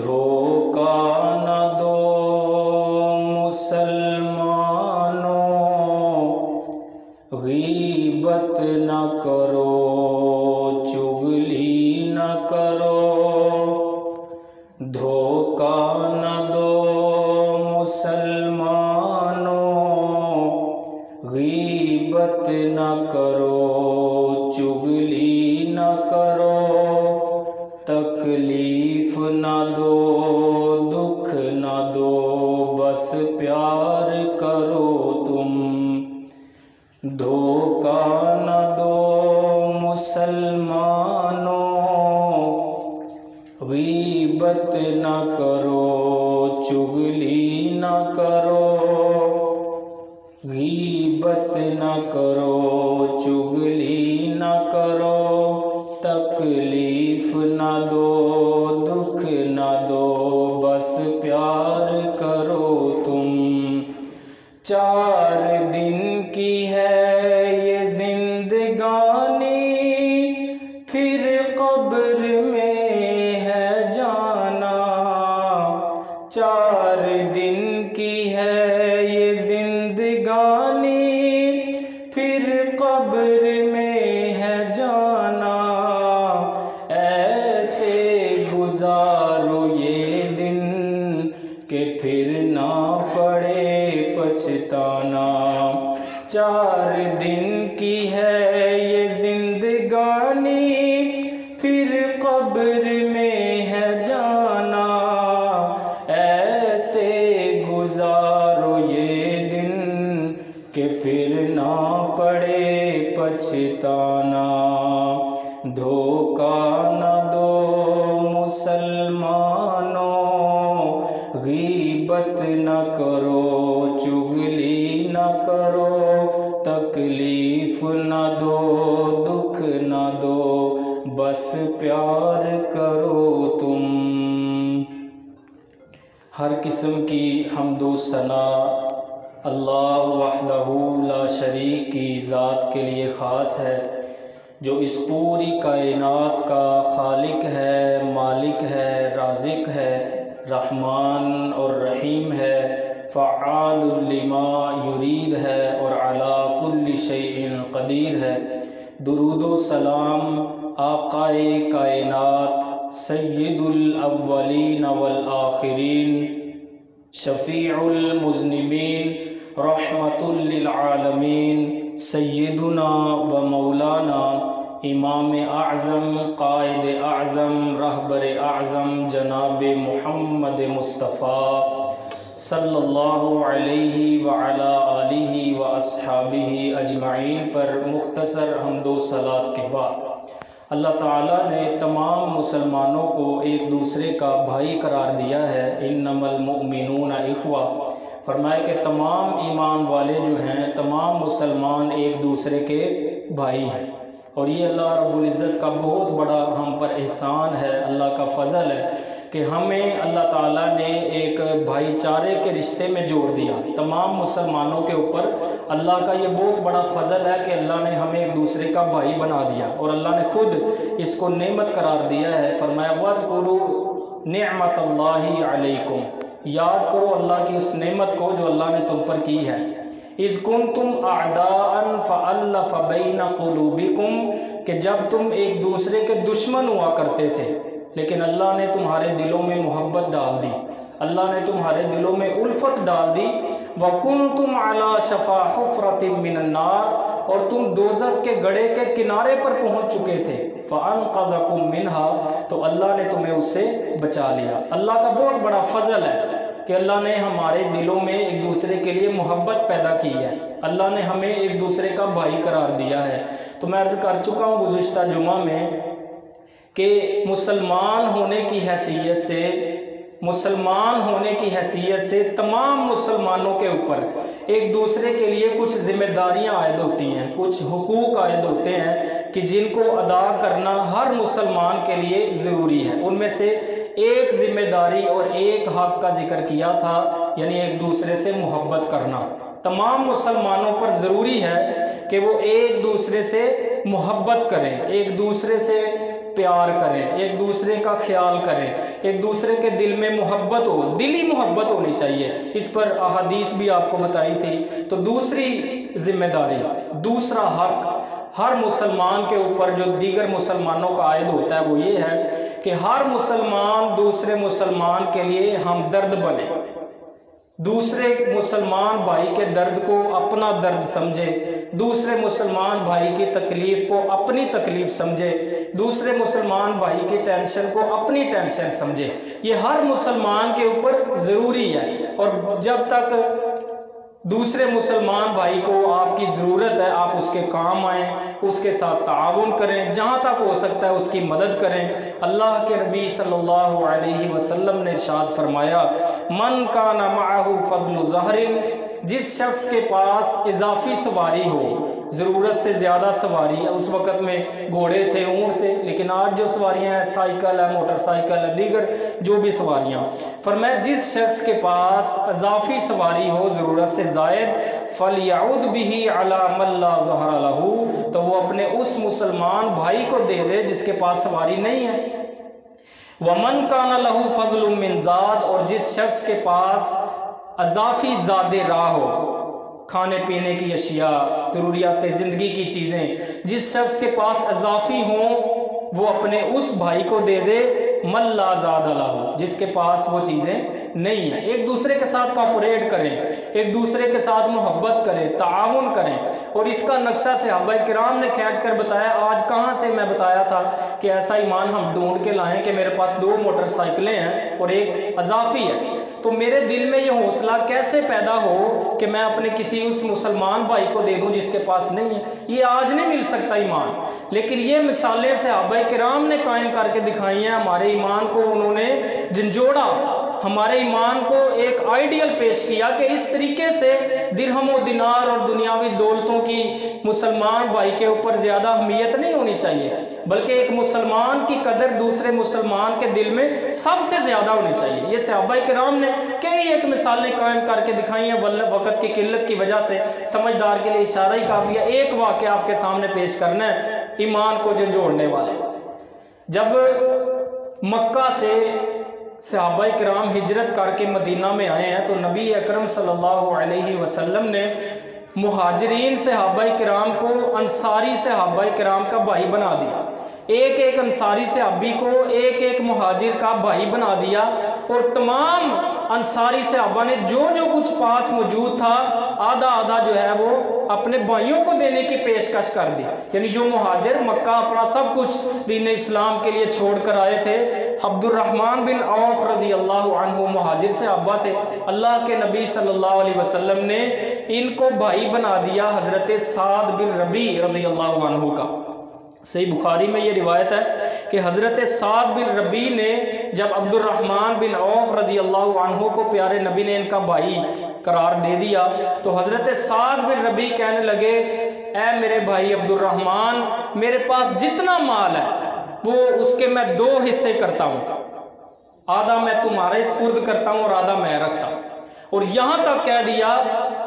धोखा न दो मुसलमानों, गीबत न करो, चुगली न करो। धोखा न दो मुसलमानों, गीबत न करो, चुगली न करो। तकलीफ न दो, दुख न दो, बस प्यार करो तुम। धोखा न दो मुसलमानों, गीबत न करो, चुगली न करो। गीबत न करो, चुगली न करो। तकलीफ न दो, दुख न दो, बस प्यार करो तुम। 4 दिन की है ये जिंदगानी, फिर कब्र में है जाना। 4 दिन की है ये जिंदगानी, फिर कब्र में है जाना। ऐसे गुजारो ये दिन कि फिर ना पड़े पछताना। 4 दिन की है ये जिंदगानी, फिर कब्र में है जाना। ऐसे गुजारो ये दिन कि फिर ना पड़े पछताना। धोखा न दो मुसलमानों, गीबत न करो, चुगली न करो। तक तकलीफ न दो, दुख न दो, बस प्यार करो तुम। हर किस्म की हम्दो सना अल्लाह वहदहू ला शरीक की ज़ात के लिए ख़ास है, जो इस पूरी कायनात का खालिक है, मालिक है, राज़िक है, रहमान और रहीम है, फ़आलुल लिमा युरीद है और अला कुल्ली शैइन क़दीर है। दुरूदो सलाम आक़ाए कायनात सय्यिदुल अव्वलीन वल आखिरीन, शफ़ीउल मुज़निबीन, रहमतुल लिल आलमीन, सय्यिदुना व मौलाना इमाम आज़म, क़ाइद आज़म, रहबर आज़म जनाब मुहम्मद मुस्तफ़ा सल्लल्लाहु अलैहि व अला आलिहि व अस्हाबिहि अजमाइन पर मुख्तसर हम्दो सलात के बाद अल्लाह ताला ने तमाम मुसलमानों को एक दूसरे का भाई करार दिया है। इन्नमल मुमिनूना इख्वा, फरमाया कि तमाम ईमान वाले जो हैं, तमाम मुसलमान एक दूसरे के भाई हैं। और ये अल्लाह रब्बुल इज़्ज़त का बहुत बड़ा हम पर एहसान है, अल्लाह का फ़ज़ल है कि हमें अल्लाह ताला ने एक भाईचारे के रिश्ते में जोड़ दिया। तमाम मुसलमानों के ऊपर अल्लाह का ये बहुत बड़ा फ़ज़ल है कि अल्लाह ने हमें एक दूसरे का भाई बना दिया और अल्लाह ने खुद इसको नेमत करार दिया है। फरमाया वज़कुरू निअमतल्लाहि अलैकुम, याद करो अल्लाह की उस नेमत को जो अल्लाह ने तुम पर की है। इज़ कुंतुम अअदाअन फ़अल्लफ़ बैन क़ुलूबिकुम, कि जब तुम एक दूसरे के दुश्मन हुआ करते थे, लेकिन अल्लाह ने तुम्हारे दिलों में मोहब्बत डाल दी, अल्लाह ने तुम्हारे दिलों में उल्फत डाल दी। व कुंतुम अला शफ़ा हुफ़रतिम मिनन नार, और तुम दोज़ख के गड्ढे के किनारे पर पहुंच चुके थे। फ़अनक़ज़कुम मिनहा, तो अल्लाह ने तुम्हें उससे बचा लिया। अल्लाह का बहुत बड़ा फ़ज़ल है कि अल्लाह ने हमारे दिलों में एक दूसरे के लिए मोहब्बत पैदा की है, अल्लाह ने हमें एक दूसरे का भाई करार दिया है। तो मैं अर्ज़ कर चुका हूँ गुज़िश्ता जुमा में कि मुसलमान होने की हैसियत से, मुसलमान होने की हैसियत से तमाम मुसलमानों के ऊपर एक दूसरे के लिए कुछ ज़िम्मेदारियां आयद होती हैं, कुछ हुकूक आयद होते हैं कि जिनको अदा करना हर मुसलमान के लिए ज़रूरी है। उनमें से एक ज़िम्मेदारी और एक हक़ का जिक्र किया था, यानी एक दूसरे से मोहब्बत करना। तमाम मुसलमानों पर ज़रूरी है कि वो एक दूसरे से मोहब्बत करें, एक दूसरे से प्यार करें, एक दूसरे का ख्याल करें, एक दूसरे के दिल में मोहब्बत हो, दिली मोहब्बत होनी चाहिए। इस पर अहादीस भी आपको बताई थी। तो दूसरी जिम्मेदारी, दूसरा हक हर मुसलमान के ऊपर जो दीगर मुसलमानों का आयद होता है वो ये है कि हर मुसलमान दूसरे मुसलमान के लिए हमदर्द बने, दूसरे मुसलमान भाई के दर्द को अपना दर्द समझे, दूसरे मुसलमान भाई की तकलीफ़ को अपनी तकलीफ़ समझे, दूसरे मुसलमान भाई की टेंशन को अपनी टेंशन समझे। ये हर मुसलमान के ऊपर ज़रूरी है। और जब तक दूसरे मुसलमान भाई को आपकी ज़रूरत है, आप उसके काम आएँ, उसके साथ ताउन करें, जहाँ तक हो सकता है उसकी मदद करें। अल्लाह के नबी सल्लल्लाहु अलैहि वसल्लम ने इरशाद फरमाया, मन काना मअहु फज़्लु ज़हरिन, जिस शख्स के पास इजाफी सवारी हो, ज़रूरत से ज़्यादा सवारी है, उस वक़्त में घोड़े थे, ऊँट थे, लेकिन आज जो सवारियाँ हैं, साइकिल है, मोटरसाइकिल है, दीगर जो भी सवारियाँ, फरमाया जिस शख्स के पास इजाफी सवारी हो ज़रूरत से ज़ायद, फलयउद बिही अला मन ला ज़हरा लहू, तो वो अपने उस मुसलमान भाई को दे दे जिसके पास सवारी नहीं है। वमन काना लहू फज़लुम मिन ज़ाद, और जिस शख्स के पास अज़ाफ़ी ज़ादे राह हो, खाने पीने की अशिया, ज़रूरियात ज़िंदगी की चीज़ें, जिस शख्स के पास अज़ाफ़ी हों वो अपने उस भाई को दे दे मन ला ज़ाद लहू, जिसके पास वो चीज़ें नहीं है। एक दूसरे के साथ कोऑपरेट करें, एक दूसरे के साथ मोहब्बत करें, ताउन करें। और इसका नक्शा सहाबा किराम ने खींच कर बताया। आज कहाँ से मैं बताया था कि ऐसा ईमान हम ढूंढ के लाएं कि मेरे पास 2 मोटरसाइकिलें हैं और एक अज़ाफ़ी है, तो मेरे दिल में ये हौसला कैसे पैदा हो कि मैं अपने किसी उस मुसलमान भाई को दे दूं जिसके पास नहीं है। ये आज नहीं मिल सकता ईमान, लेकिन ये मिसालें सहाबा किराम ने कायम करके दिखाई हैं। हमारे ईमान को उन्होंने झंझोड़ा, हमारे ईमान को एक आइडियल पेश किया कि इस तरीके से दिरहम व दिनार और दुनियावी दौलतों की मुसलमान भाई के ऊपर ज़्यादा अहमियत नहीं होनी चाहिए, बल्कि एक मुसलमान की कदर दूसरे मुसलमान के दिल में सबसे ज़्यादा होनी चाहिए। ये सहाबा किराम ने कई एक मिसालें कायम करके दिखाई हैं, वक़्त की किल्लत की वजह से समझदार के लिए इशारा ही काफ़ी है। एक वाक़या आपके सामने पेश करना है ईमान को झंझोड़ने वाले। जब मक्का से सहाबा किराम हिजरत करके मदीना में आए हैं तो नबी अकरम सल्लल्लाहु अलैहि वसल्लम ने मुहाजिरीन सहाबा किराम को अंसारी सहाबा किराम का भाई बना दिया। एक एक अंसारी सहाबी को एक एक मुहाजिर का भाई बना दिया और तमाम अंसारी सहाबा ने जो जो कुछ पास मौजूद था आधा आधा जो है वो अपने भाइयों को देने की पेशकश कर दी। यानी जो मुहाजिर मक्का अपना सब कुछ दीन इस्लाम के लिए छोड़ कर आए थे, अब्दुर्रहमान बिन औफ रज़ी अल्लाह अन्हु मुहाजिर सहाबा थे, अल्लाह के नबी सल्लल्लाहु अलैहि वसल्लम ने इनको भाई बना दिया हज़रत साद बिन रबी रज़ी अल्लाह अन्हु का। सही बुखारी में ये रिवायत है कि हज़रत साद बिन रबी ने जब अब्दुर्रहमान बिन औफ रज़ी अल्लाह अन्हु को प्यारे नबी ने इनका भाई करार दे दिया तो हज़रत साद बिन रबी कहने लगे, ऐ मेरे भाई अब्दुर्रहमान, मेरे पास जितना माल है वो उसके मैं 2 हिस्से करता हूँ, आधा मैं तुम्हारे स्पुर्द करता हूँ और आधा मैं रखता हूँ। और यहाँ तक कह दिया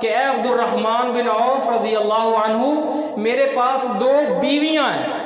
कि ऐ अब्दुर्रहमान बिन औफ रज़ी अल्लाह अन्हु, मेरे पास 2 बीवियाँ हैं,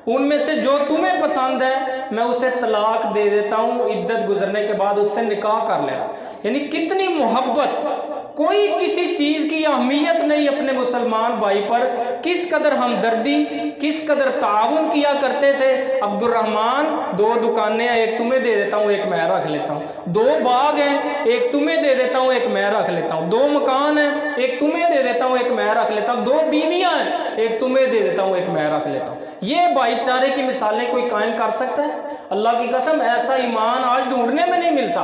उनमें से जो तुम्हें पसंद है मैं उसे तलाक दे देता हूँ, इद्दत गुजरने के बाद उससे निकाह कर लेना। यानी कितनी मोहब्बत, कोई किसी चीज़ की अहमियत नहीं अपने मुसलमान भाई पर, किस कदर हमदर्दी, किस कदर ताउन किया करते थे। अब्दुर्रहमान 2 दुकानें हैं, एक तुम्हें दे देता हूँ, एक मैं रख लेता हूँ। 2 बाग हैं, एक तुम्हें दे देता हूँ, एक मैं रख लेता हूँ। 2 मकान हैं, एक तुम्हें दे देता हूँ, एक मैं रख लेता हूँ। 2 बीवियाँ हैं, एक तुम्हें दे देता हूँ, एक मैं रख लेता हूँ। ये भाईचारे की मिसालें कोई कायम कर सकता है? अल्लाह की कसम ऐसा ईमान आज ढूंढने में नहीं मिलता,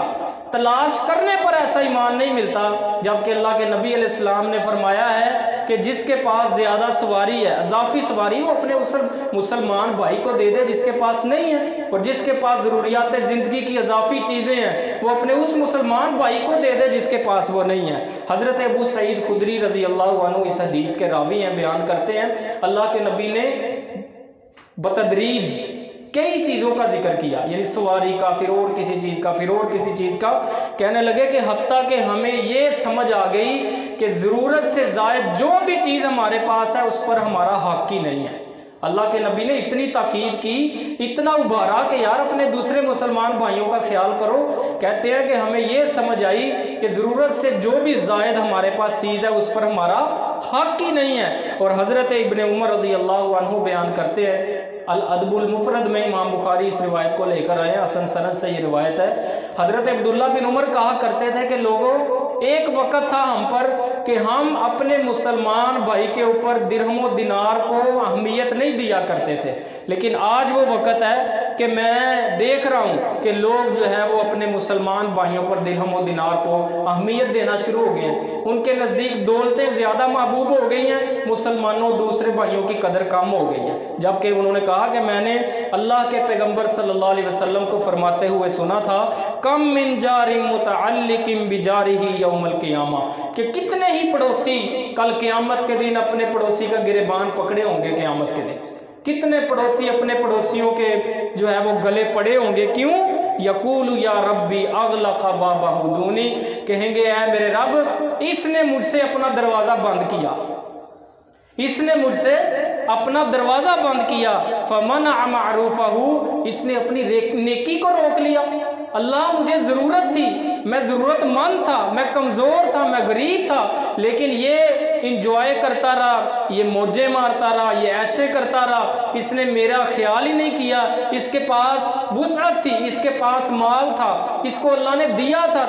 तलाश करने पर ऐसा ईमान नहीं मिलता। जबकि अल्लाह के नबी अलैहिस्सलाम ने फरमाया है कि जिसके पास ज़्यादा सवारी है, अजाफी सवारी, वो अपने उस मुसलमान भाई को दे दे जिसके पास नहीं है, और जिसके पास ज़रूरियात ज़िंदगी की अजाफी चीज़ें हैं वो अपने उस मुसलमान भाई को दे दे जिसके पास वो नहीं है। हज़रत अबू सईद खुदरी रज़ी अल्लाह अन्हु इस हदीस के रावी हैं, बयान करते हैं अल्लाह के नबी ने बतदरीज कई चीज़ों का जिक्र किया, यानी सवारी का, फिर और किसी चीज़ का, फिर और किसी चीज़ का। कहने लगे कि हत्ता कि हमें ये समझ आ गई कि ज़रूरत से ज़ायद जो भी चीज़ हमारे पास है उस पर हमारा हक ही नहीं है। अल्लाह के नबी ने इतनी ताकीद की, इतना उभारा कि यार अपने दूसरे मुसलमान भाइयों का ख्याल करो। कहते हैं कि हमें ये समझ आई कि ज़रूरत से जो भी ज़ायद हमारे पास चीज़ है उस पर हमारा हक ही नहीं है। और हज़रत इब्न उमर रज़ी अल्लाह अन्हु बयान करते हैं, अल अदबुल मुफरद में इमाम बुखारी इस रिवायत को लेकर आए, हसन सनद से ये रिवायत है। हज़रत अब्दुल्ला बिन उमर कहा करते थे कि लोगों, एक वक़्त था हम पर कि हम अपने मुसलमान भाई के ऊपर दिरहम व दिनार को अहमियत नहीं दिया करते थे, लेकिन आज वो वक़्त है कि मैं देख रहा हूँ कि लोग जो है वो अपने मुसलमान भाइयों पर दिरहम व दिनार को अहमियत देना शुरू हो गए हैं। उनके नज़दीक दौलतें ज़्यादा महबूब हो गई हैं, मुसलमानों दूसरे भाइयों की कदर कम हो गई है। जबकि उन्होंने कहा कि मैंने अल्लाह के पैगंबर सल्लल्लाहु अलैहि वसल्लम को फरमाते हुए सुना था, कम मिन जारिम मुतअल्लिकिम बिजारिही यौमल क़ियामा, कि कितने ही पड़ोसी कल क़यामत के दिन अपने पड़ोसी का गिरेबान पकड़े होंगे। क़यामत के दिन कितने पड़ोसी अपने पड़ोसियों के जो है वो गले पड़े होंगे। क्यों? यकूलु या रब्बी अग़लक़ बाबहु दूनी, कहेंगे ऐ मेरे रब, इसने मुझसे अपना दरवाज़ा बंद किया, इसने मुझसे अपना दरवाज़ा बंद किया। फ़मनअ मअरूफ़हु, इसने अपनी नेकी को रोक लिया। अल्लाह मुझे ज़रूरत थी, मैं ज़रूरतमंद था, मैं कमज़ोर था, मैं गरीब था, लेकिन ये इंजॉय करता रहा, ये मौजें मारता रहा, ये ऐसे करता रहा, इसने मेरा ख्याल ही नहीं किया। इसके पास वुसअत थी, इसके पास माल था, इसको अल्लाह ने दिया था,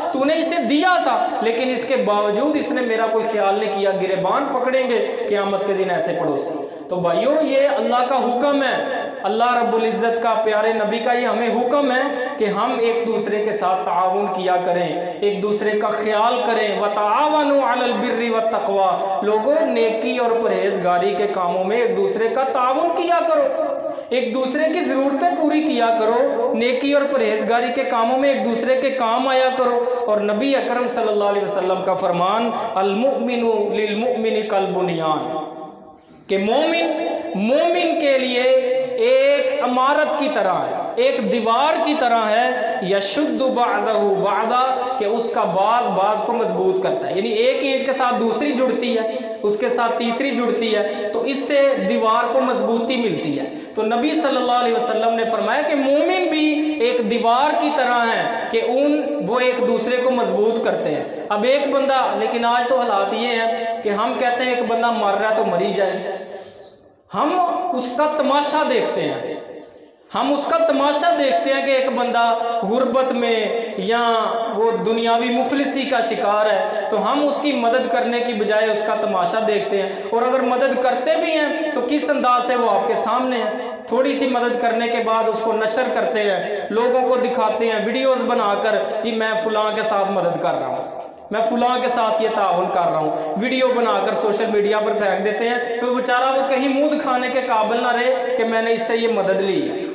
तूने इसे दिया था, लेकिन इसके बावजूद इसने मेरा कोई ख्याल नहीं किया। गिरेबान पकड़ेंगे क़यामत के दिन ऐसे पड़ोसी। तो भाइयों, ये अल्लाह का हुक्म है, अल्लाह रब्बुल इज़्ज़त का, प्यारे नबी का ये हमें हुक्म है कि हम एक दूसरे के साथ ताआवुन किया करें, एक दूसरे का ख्याल करें। व ताआवनु अलल बिर्रि व तक़वा, लोगों नेकी और परहेजगारी के कामों में एक दूसरे का ताआवुन किया करो। एक दूसरे की ज़रूरतें पूरी किया करो, नेकी और परहेजगारी के कामों में एक दूसरे के काम आया करो। और नबी अकरम सल्लल्लाहु अलैहि वसल्लम का फरमान अल मुमिनु लिल मुमिनी कल बुनियान, कि मोमिन के लिए एक इमारत की तरह है, एक दीवार की तरह है, यशुद्दु बादहु बादा, कि उसका बाज को मजबूत करता है। यानी एक ईंट के साथ दूसरी जुड़ती है, उसके साथ तीसरी जुड़ती है, तो इससे दीवार को मजबूती मिलती है। तो नबी सल्लल्लाहु अलैहि वसल्लम ने फरमाया कि मोमिन भी एक दीवार की तरह है कि वो एक दूसरे को मजबूत करते हैं। अब एक बंदा, लेकिन आज तो हालात ये हैं कि हम कहते हैं एक बंदा मर रहा है तो मरी जाए, हम उसका तमाशा देखते हैं। हम उसका तमाशा देखते हैं कि एक बंदा गुर्बत में या वो दुनियावी मुफलिसी का शिकार है, तो हम उसकी मदद करने की बजाय उसका तमाशा देखते हैं। और अगर मदद करते भी हैं तो किस अंदाज से वो आपके सामने है। थोड़ी सी मदद करने के बाद उसको नशर करते हैं, लोगों को दिखाते हैं वीडियोस बनाकर, जी मैं फलां के साथ मदद कर रहा हूँ, मैं फलां के साथ ये ताउन कर रहा हूँ, वीडियो बनाकर सोशल मीडिया पर फेंक देते हैं। तो बेचारा वो कहीं मुंह दिखाने के काबिल ना रहे कि मैंने इससे ये मदद ली है।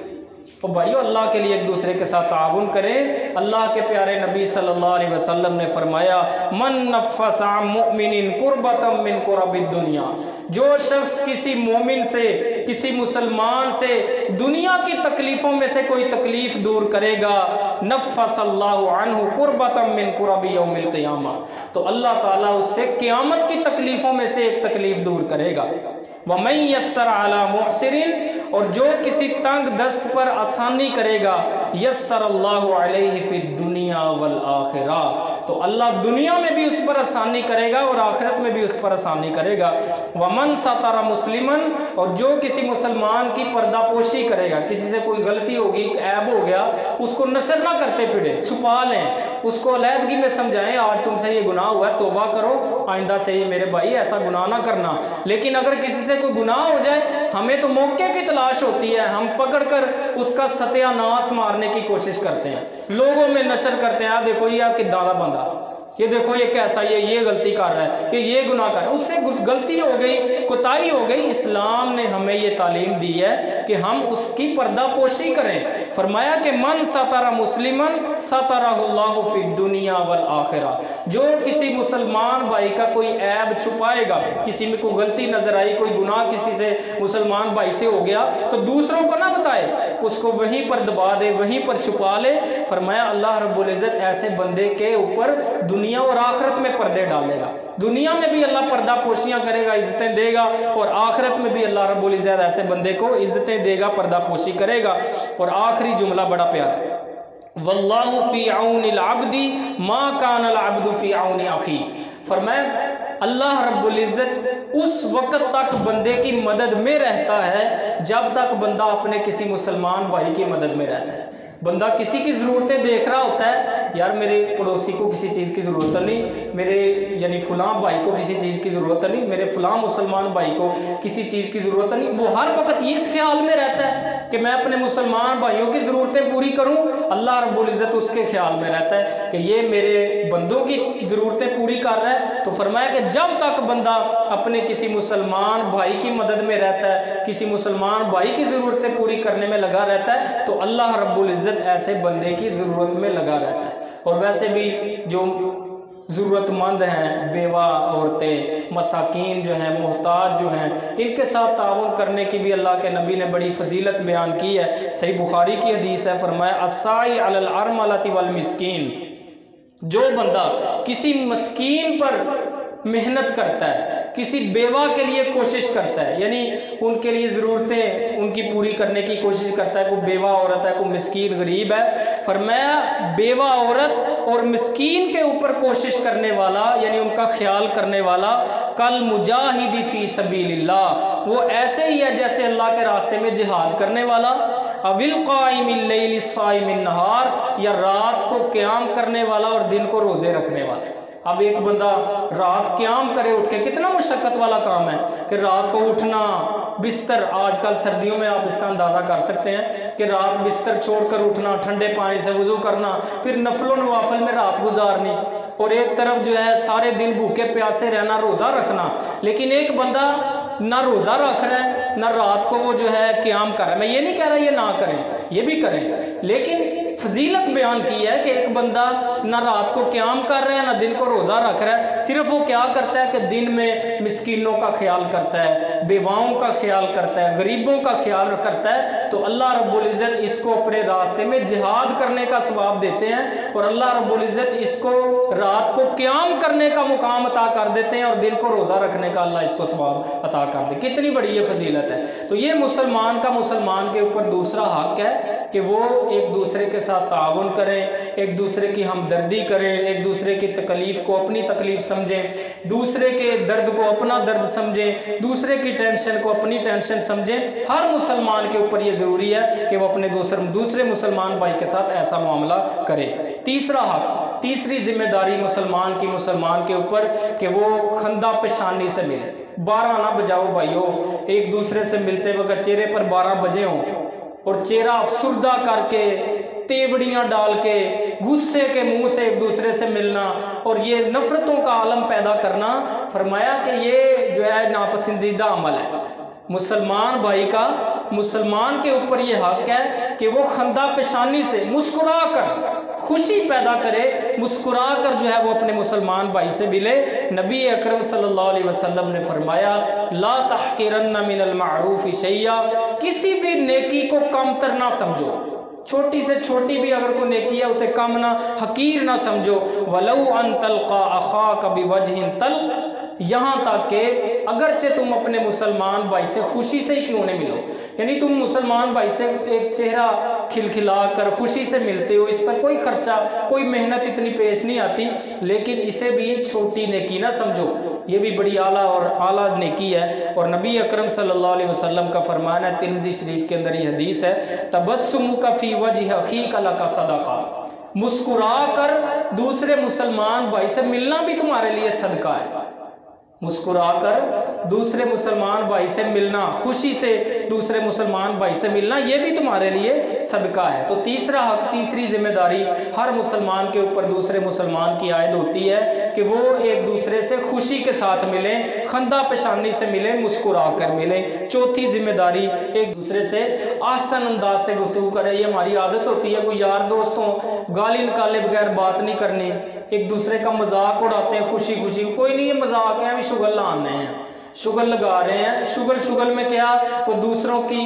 तो भाइयों, अल्लाह के लिए एक दूसरे के साथ ताउन करें। अल्लाह के प्यारे नबी सल्लल्लाहु अलैहि वसल्लम ने फरमाया मन नफ़्फ़स अन मुमिनिन कुर्बतम मिन कुरबिद दुनिया, जो शख्स किसी मोमिन से, किसी मुसलमान से दुनिया की तकलीफ़ों में से कोई तकलीफ़ दूर करेगा, नफ़्फ़सल्लाहु अन्हु कुर्बतम मिन कुरबि यौमिल क़ियामा, तो अल्लाह ताला उससे क़यामत की तकलीफ़ों में से एक तकलीफ़ दूर करेगा। वमन यस्सर अला मुअस्सिरिन, और जो किसी तंग दस्त पर आसानी करेगा, यस्सरल्लाहु अलैहि फिद दुनिया वल आखिरा, तो अल्लाह दुनिया में भी उस पर आसानी करेगा और आखिरत में भी उस पर आसानी करेगा। वमन सतरा मुस्लिमन, और जो किसी मुसलमान की पर्दापोशी करेगा, किसी से कोई गलती होगी, ऐब हो गया, उसको नशर ना करते फिरे, छुपा लें, उसको अलहदगी में समझाएं, आज तुमसे ये गुनाह हुआ है, तौबा करो, आइंदा से ये मेरे भाई ऐसा गुनाह ना करना। लेकिन अगर किसी से कोई गुनाह हो जाए, हमें तो मौके की तलाश होती है, हम पकड़कर उसका सत्यानाश मारने की कोशिश करते हैं, लोगों में नशर करते हैं, देखो ये किद्दां दा बंदा, ये देखो ये कैसा, ये गलती कर रहा है, ये गुनाह कर रहा है, उससे गलती हो गई, कोताही हो गई। इस्लाम ने हमें ये तालीम दी है कि हम उसकी पर्दापोशी करें। फरमाया कि मन सतरा मुस्लिमन सतरहुल्लाहु फिद दुनिया वल आखिरा, जो किसी मुसलमान भाई का कोई ऐब छुपाएगा, किसी में कोई गलती नजर आई, कोई गुनाह किसी से मुसलमान भाई से हो गया, तो दूसरों को ना बताए, उसको वहीं पर दबा दे, वहीं पर छुपा ले। फरमाया अल्लाह रब्बुल इज़्ज़त ऐसे बंदे के ऊपर दुनिया और आखिरत में पर्दे डालेगा। दुनिया में भी अल्लाह पर्दा पोशियाँ करेगा, इज्जतें देगा, और आखिरत में भी अल्लाह रब्बुल इज़्ज़त ऐसे बंदे को इज्जतें देगा, पर्दा पोशी करेगा। और आखिरी जुमला बड़ा प्यारा है, वल्लाहु फी औनिल अब्दी मा कानल अब्दु फी औनि अखी। फरमाया अल्लाह रब्बुल इज़्ज़त उस वक़्त तक बंदे की मदद में रहता है जब तक बंदा अपने किसी मुसलमान भाई की मदद में रहता है। बंदा किसी की ज़रूरतें देख रहा होता है, यार मेरे पड़ोसी को किसी चीज़ की ज़रूरत नहीं, मेरे यानी फ़लाँ भाई को किसी चीज़ की ज़रूरत नहीं, मेरे फ़लाँ मुसलमान भाई को किसी चीज़ की ज़रूरत नहीं, वो हर वक्त ये इस ख्याल में रहता है कि मैं अपने मुसलमान भाइयों की ज़रूरतें पूरी करूँ। अल्लाह रब्बुल इज़्ज़त उसके ख्याल में रहता है कि ये मेरे बंदों की ज़रूरतें पूरी कर रहा है। तो फरमाया कि जब तक बंदा अपने किसी मुसलमान भाई की मदद में रहता है, किसी मुसलमान भाई की ज़रूरतें पूरी करने में लगा रहता है, तो अल्लाह रब्बुल इज़्ज़त ऐसे बंदे की ज़रूरत में लगा रहता है। और वैसे भी जो ज़रूरतमंद हैं, बेवा औरतें, मसाकीन जो हैं, मोहताज जो हैं, इनके साथ ताउन करने की भी अल्लाह के नबी ने बड़ी फजीलत बयान की है। सही बुखारी की हदीस है, फरमाया अस्साई अलल अरमलति वल मिस्कीन, जो बंदा किसी मस्कीन पर मेहनत करता है, किसी बेवा के लिए कोशिश करता है, यानी उनके लिए ज़रूरतें उनकी पूरी करने की कोशिश करता है, कोई बेवा औरत है, कोई मिस्कीन गरीब है, फरमाया बेवा औरत और मिस्कीन के ऊपर कोशिश करने वाला, यानी उनका ख्याल करने वाला, कल मुजाहिदी फ़ी सबीलिल्लाह, वो ऐसे ही है जैसे अल्लाह के रास्ते में जिहाद करने वाला, अविल क़ाइमिल लैलि साइमिन नहार, या रात को क़याम करने वाला और दिन को रोज़े रखने वाला। अब एक बंदा रात क़याम करे उठ के, कितना मुशक्क़त वाला काम है कि रात को उठना, बिस्तर, आजकल सर्दियों में आप इसका अंदाज़ा कर सकते हैं कि रात बिस्तर छोड़कर उठना, ठंडे पानी से वज़ू करना, फिर नफलो नवाफिल में रात गुजारनी, और एक तरफ जो है सारे दिन भूखे प्यासे रहना, रोज़ा रखना। लेकिन एक बंदा ना रोज़ा रख रहा है, ना रात को वो जो है क़याम कर रहा है। मैं ये नहीं कह रहा ये ना करें, ये भी करें, लेकिन फजीलत बयान की है कि एक बंदा ना रात को क़याम कर रहा है, ना दिन को रोज़ा रख रहा है, सिर्फ वो क्या करता है कि दिन में मिस्कीनों का ख्याल करता है, बेवाओं का ख्याल करता है, गरीबों का ख्याल करता है। तो अल्लाह रब्बुल इज़्ज़त इसको अपने रास्ते में जिहाद करने का सवाब देते हैं, और अल्लाह रब्बुल इज़्ज़त इसको रात को क़याम करने का मुकाम अता कर देते हैं, और दिन को रोज़ा रखने का अल्लाह इसको सवाब अता कर दे। कितनी बड़ी ये फजीलत है। तो ये मुसलमान का मुसलमान के ऊपर दूसरा हक है कि वो एक दूसरे के साथ ताउन करें, एक दूसरे की हमदर्दी करें, एक दूसरे की तकलीफ़ को अपनी तकलीफ़ समझें, दूसरे के दर्द को अपना दर्द समझें, दूसरे की टेंशन को अपनी टेंशन समझें। हर मुसलमान के ऊपर ये ज़रूरी है कि वो अपने दूसरे मुसलमान भाई के साथ ऐसा मामला करे। तीसरा हक, तीसरी जिम्मेदारी मुसलमान की मुसलमान के ऊपर कि वो खंदा पेशानी से मिले। 12 ना बजाओ भाइयों, एक दूसरे से मिलते वक्त चेहरे पर 12 बजे हों और चेहरा अफसुर्दा करके तेवड़ियाँ डाल के गुस्से के मुंह से एक दूसरे से मिलना और ये नफरतों का आलम पैदा करना, फरमाया कि ये जो है नापसंदीदा अमल है। मुसलमान भाई का मुसलमान के ऊपर ये हक है कि वो खंदा पेशानी से मुस्कुरा कर खुशी पैदा करे, मुस्कुरा कर जो है वो अपने मुसलमान भाई से मिले। नबी अकरम सल्लल्लाहु अलैहि वसल्लम ने फरमाया, ला तहकिरन्न मिनल मारूफ शैया, किसी भी नेकी को कमतर ना समझो, छोटी से छोटी भी अगर कोई नेकी है उसे कम ना, हकीर ना समझो। वलौ अन तल्का अखाका बिवजहिन तल्क, यहाँ तक कि अगरचे तुम अपने मुसलमान भाई से खुशी से ही क्यों नहीं मिलो, यानी तुम मुसलमान भाई से एक चेहरा खिलखिला कर खुशी से मिलते हो, इस पर कोई खर्चा कोई मेहनत इतनी पेश नहीं आती, लेकिन इसे भी छोटी नेकी ना समझो, ये भी बड़ी आला और आला नेकी है। और नबी अकरम सल्लल्लाहु अलैहि वसल्लम का फरमान है, तिरमिज़ी शरीफ के अंदर ये हदीस है, तबस्सुमुका फी वजहि अखीका लका सदका, मुस्कुरा कर दूसरे मुसलमान भाई से मिलना भी तुम्हारे लिए सदका है। मुस्कुरा कर दूसरे मुसलमान भाई से मिलना, खुशी से दूसरे मुसलमान भाई से मिलना, ये भी तुम्हारे लिए सदका है। तो तीसरा हक, तीसरी जिम्मेदारी हर मुसलमान के ऊपर दूसरे मुसलमान की आयद होती है कि वो एक दूसरे से खुशी के साथ मिलें, खंदा पेशानी से मिलें, मुस्कुरा कर मिलें। चौथी जिम्मेदारी, एक दूसरे से आसान अंदाज से गुफ्तगू करें। ये हमारी आदत होती है, कोई यार दोस्तों गाली निकाले बगैर बात नहीं करनी, एक दूसरे का मजाक उड़ाते हैं खुशी खुशी, कोई नहीं ये मजाक है, अभी शुगर लाने हैं, शुगर लगा रहे हैं। शुगर में क्या, वो दूसरों की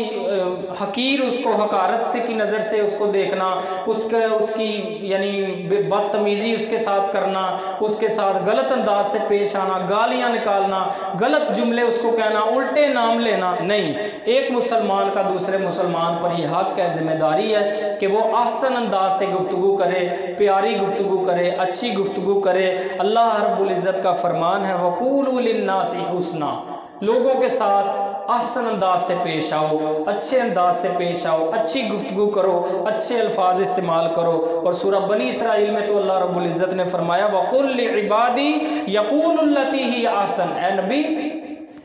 हकीर, उसको हकारत से की नज़र से उसको देखना, उसकी यानी बदतमीज़ी उसके साथ करना, उसके साथ गलत अंदाज से पेश आना, गालियाँ निकालना, गलत जुमले उसको कहना, उल्टे नाम लेना नहीं। एक मुसलमान का दूसरे मुसलमान पर यह हक है, जिम्मेदारी है कि वो आसान अंदाज से गुफ्तगू करे, प्यारी गुफ्तगू करे, अच्छी गुफ्तगू करे। अल्लाह रब्बुल इज़्ज़त का फरमान है, वक़ूलू लिन्नासी हुस्ना, लोगों के साथ आसान अंदाज से पेश आओ, अच्छे अंदाज से पेश आओ, अच्छी गुफ्तगू करो, अच्छे अल्फाज इस्तेमाल करो। और सूरह बनी इसराइल में तो अल्लाह रब्बुल इज़्ज़त ने फरमाया, वक़ुल लिइबादी यक़ूलु लती ही आसन, ए नबी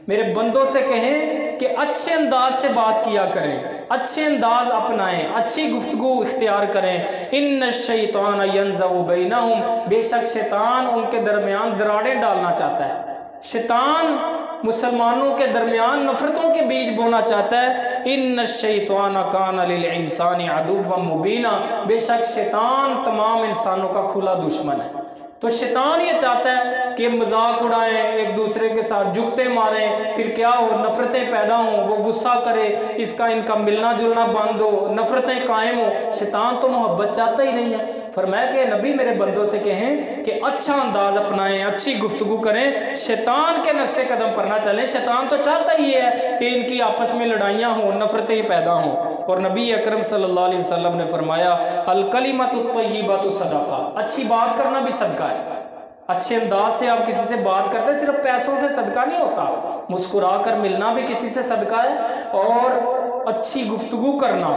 मेरे बंदों से कहें कि अच्छे अंदाज से बात किया करें, अच्छे अंदाज अपनाएं, अच्छी गुफ्तगू इख्तियार करें। इन्न शैतान यंज़उ बैनहुम, बेशक शैतान उनके दरमियान दरारें डालना चाहता है। शैतान मुसलमानों के दरमियान नफरतों के बीज बोना चाहता है। इन्न शैतान कान लिल इंसानी अदुव्वन मुबीना, बेशक शैतान तमाम इंसानों का खुला दुश्मन है। तो शैतान ये चाहता है कि मजाक उड़ाएं, एक दूसरे के साथ जुगते मारें, फिर क्या हो, नफरतें पैदा हों, वो गुस्सा करे, इसका इनका मिलना जुलना बंद हो, नफरतें कायम हो। शैतान तो मोहब्बत चाहता ही नहीं है। फरमाया कि नबी मेरे बंदों से कहें कि अच्छा अंदाज अपनाएं, अच्छी गुफ्तगू करें, शैतान के नक्शे कदम पर ना चलें। शैतान तो चाहता ही है कि इनकी आपस में लड़ाइयाँ हों, नफरतें पैदा हों। और नबी अकरम सल्लल्लाहु अलैहि वसल्लम ने फरमाया, अल कलिमतु तय्यिबतु सदका, अच्छी बात करना भी सदका है। अच्छे अंदाज से आप किसी से बात करते हैं, सिर्फ पैसों से सदका नहीं होता, मुस्कुरा कर मिलना भी किसी से सदका है, और अच्छी गुफ्तगू करना,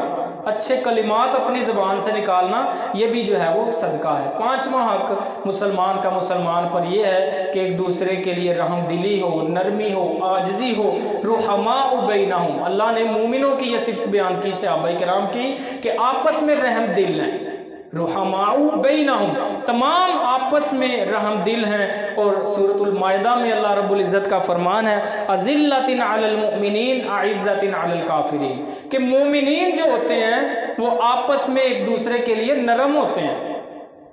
अच्छे कलिमात अपनी ज़बान से निकालना, ये भी जो है वो सदका है। पांचवा हक मुसलमान का मुसलमान पर यह है कि एक दूसरे के लिए रहमदिली हो, नरमी हो, आजिज़ी हो, रुहमाउ बैनहुम। अल्लाह ने मोमिनों की यह सिफ़त बयान की, सहाबा किराम की, कि आपस में रहम दिल हैं, रुहमाउ बैनहुम, तमाम आपस में रहम दिल हैं। और सूरतुल माइदा में अल्लाह रब्बुल इज़्ज़त का फरमान है अज़िल्लतिन अलल मुमिनीन अइज़्ज़तिन अलल काफिरीन, कि मोमिनीन जो होते हैं वो आपस में एक दूसरे के लिए नरम होते हैं,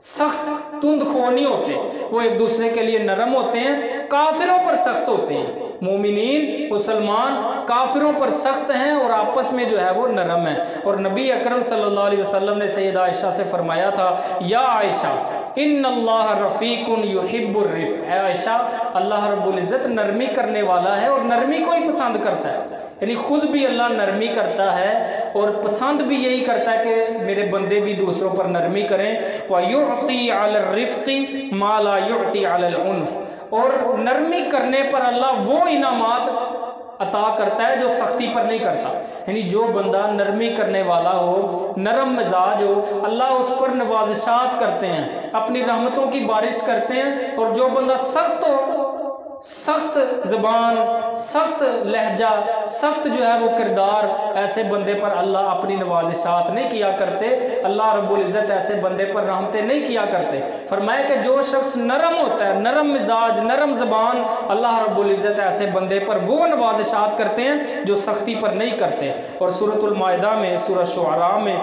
सख्त तुंदखो नहीं होते, वो एक दूसरे के लिए नरम होते हैं, काफिरों पर सख्त होते हैं। मोमिनीन मुसलमान काफिरों पर सख्त हैं और आपस में जो है वो नरम है। और नबी अकरम सल्लल्लाहु अलैहि वसल्लम ने सैयदा आयशा से फरमाया था, या आयशा इन्नल्लाह रफ़ीकुन युहिब्बुर रिफ़्क़, ऐ आयशा अल्लाह रब्बुल इज़्ज़त नरमी करने वाला है और नरमी को ही पसंद करता है। यानी खुद भी अल्लाह नरमी करता है और पसंद भी यही करता है कि मेरे बंदे भी दूसरों पर नरमी करें। व युअती अलर रिफ़्क़ि मा ला युअती अलल उन्फ़, और नरमी करने पर अल्लाह वो इनामात अता करता है जो सख्ती पर नहीं करता। यानी जो बंदा नरमी करने वाला हो, नरम मिजाज हो, अल्लाह उस पर नवाजिशात करते हैं, अपनी रहमतों की बारिश करते हैं। और जो बंदा सख्त हो, सख्त ज़बान, सख्त लहजा, सख्त जो है वो किरदार, ऐसे बंदे पर अल्लाह अपनी नवाजिशात नहीं किया करते। अल्लाह रब्बुल इज़्ज़त ऐसे बंदे पर रहमतें नहीं किया करते। फरमाया कि जो शख्स नरम होता है, नरम मिजाज, नरम ज़बान, अल्लाह रब्बुल इज़्ज़त ऐसे बंदे पर वो नवाजिशात करते हैं जो सख्ती पर नहीं करते। और सूरतुल माइदा में, सूरह शुअरा में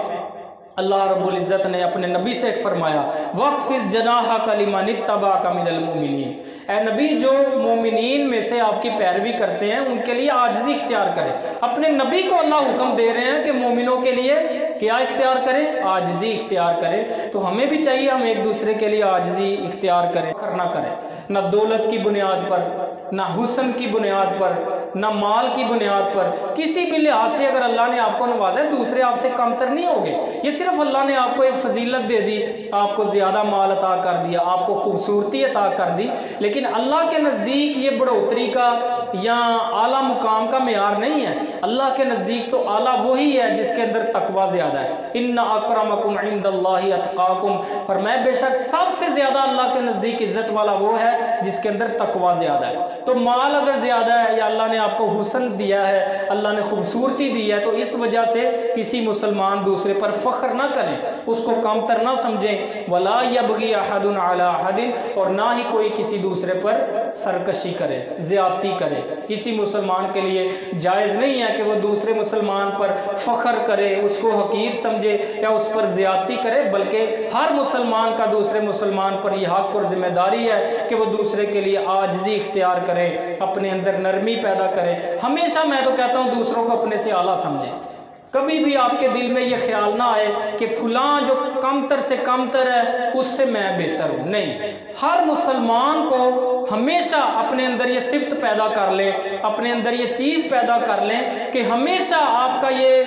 अल्लाह रब्बुल इज़्ज़त ने अपने नबी से फरमाया वक़्फ़िज़ जनाहक लिमन इत्तबअक मिनल मुमिनीन, ए नबी जो मोमिनीन में से आपकी पैरवी करते हैं उनके लिए आजिज़ी इख्तियार करें। अपने नबी को अल्लाह हुक्म दे रहे हैं कि मोमिनों के लिए क्या इख्तियार करें, आजिज़ी इख्तियार करें। तो हमें भी चाहिए हम एक दूसरे के लिए आजिज़ी इख्तियार करें, करना करें, ना दौलत की बुनियाद पर, ना हुस्न की बुनियाद पर, ना माल की बुनियाद पर, किसी भी लिहाज से अगर अल्लाह ने आपको नवाजा है दूसरे आपसे कमतर नहीं होंगे। ये सिर्फ अल्लाह ने आपको एक फजीलत दे दी, आपको ज़्यादा माल अता कर दिया, आपको खूबसूरती अता कर दी, लेकिन अल्लाह के नज़दीक ये बढ़ोतरी का या आला मुकाम का मेयार नहीं है। अल्लाह के नज़दीक तो आला वही है जिसके अंदर तकवा ज़्यादा है। इन्ना अकरमकुम इंदल्लाहि अतकाकुम, फरमाया बेशक सबसे ज़्यादा अल्लाह के नज़दीक इज़्ज़त वाला वो है जिसके अंदर तकवा ज़्यादा है। तो माल अगर ज़्यादा है या अल्लाह ने आपको हुस्न दिया है, अल्लाह ने खूबसूरती दी है, तो इस वजह से किसी मुसलमान दूसरे पर फ़ख्र ना करें, उसको कमतर ना समझें। वला यबगी अहदुन अला अहदिन, और ना ही कोई किसी दूसरे पर सरकशी करे, ज़्यादती करे। किसी मुसलमान के लिए जायज़ नहीं है कि वो दूसरे मुसलमान पर फ़ख्र करे, उसको हकीर समझे या उस पर ज़्यादती करे, बल्कि हर मुसलमान का दूसरे मुसलमान पर यह हक़ और ज़िम्मेदारी है कि वो दूसरे के लिए आजिज़ी इख्तियार करे, अपने अंदर नरमी पैदा करे। हमेशा मैं तो कहता हूँ दूसरों को अपने से आला समझें। कभी भी आपके दिल में ये ख्याल ना आए कि फ़लाँ जो कमतर से कमतर है उससे मैं बेहतर हूँ। नहीं, हर मुसलमान को हमेशा अपने अंदर ये सिफ्त पैदा कर लें, अपने अंदर ये चीज़ पैदा कर लें कि हमेशा आपका ये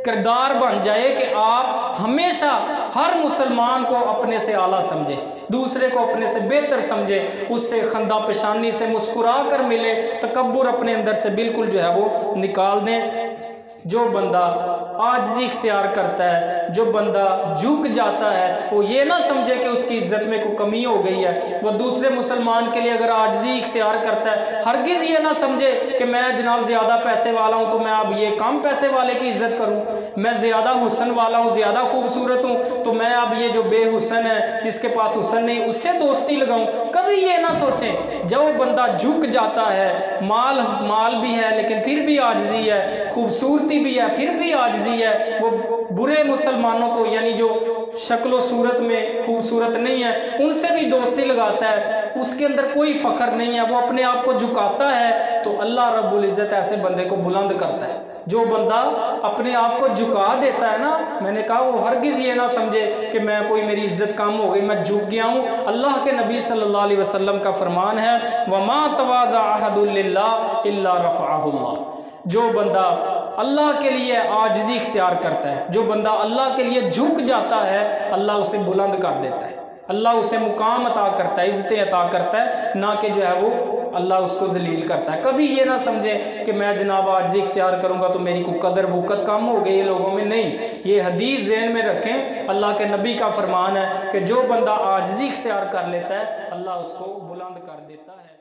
किरदार बन जाए कि आप हमेशा हर मुसलमान को अपने से आला समझें, दूसरे को अपने से बेहतर समझें, उससे खंदा पेशानी से मुस्कुरा कर मिले, तकब्बुर अपने अंदर से बिल्कुल जो है वो निकाल दें। जो बंदा आजिज़ी इख्तियार करता है, जो बंदा झुक जाता है, वो ये ना समझे कि उसकी इज़्ज़त में कोई कमी हो गई है। वो दूसरे मुसलमान के लिए अगर आजिज़ी इख्तियार करता है, हरगिज़ ये ना समझे कि मैं जनाब ज़्यादा पैसे वाला हूँ तो मैं अब ये कम पैसे वाले की इज़्ज़त करूँ, मैं ज़्यादा हुस्न वाला हूँ, ज़्यादा खूबसूरत हूँ तो मैं अब ये जो बेहुस्न है, जिसके पास हुस्न नहीं, उससे दोस्ती लगाऊँ। कभी ये ना सोचें। जब वो बंदा झुक जाता है, माल भी है लेकिन फिर भी आजिज़ी है, खूबसूरती भी है फिर भी आजिज़ी है, वो बुरे मुसलमानों को यानी जो शक्ल सूरत में खूबसूरत नहीं है उनसे भी दोस्ती लगाता है, उसके अंदर कोई फ़ख्र नहीं है, वो अपने आप को झुकाता है, तो अल्लाह रब्बुल इज़्ज़त ऐसे बंदे को बुलंद करता है। जो बंदा अपने आप को झुका देता है ना, मैंने कहा वो हरगिज़ ये ना समझे कि मैं कोई मेरी इज़्ज़त कम हो गई, मैं झुक गया हूँ। अल्लाह के नबी सल्लल्लाहु अलैहि वसल्लम का फरमान है वमा तवाज़ा अहदुन लिल्लाह इल्ला रफ़अहुल्लाह, जो बंदा अल्लाह के लिए आजिज़ी इख्तियार करता है, जो बंदा अल्लाह के लिए झुक जाता है, अल्लाह उसे बुलंद कर देता है, अल्लाह उसे मुकाम अता करता है, इज़्ज़तें अता करता है, ना कि जो है वो अल्लाह उसको जलील करता है। कभी ये ना समझे कि मैं जनाब आजिज़ी इख्तियार करूँगा तो मेरी को कदर वक़्त कम हो गई है लोगों में, नहीं। ये हदीस ज़हन में रखें, अल्लाह के नबी का फरमान है कि जो बंदा आजिज़ी इख्तियार कर लेता है अल्लाह उसको बुलंद कर देता है।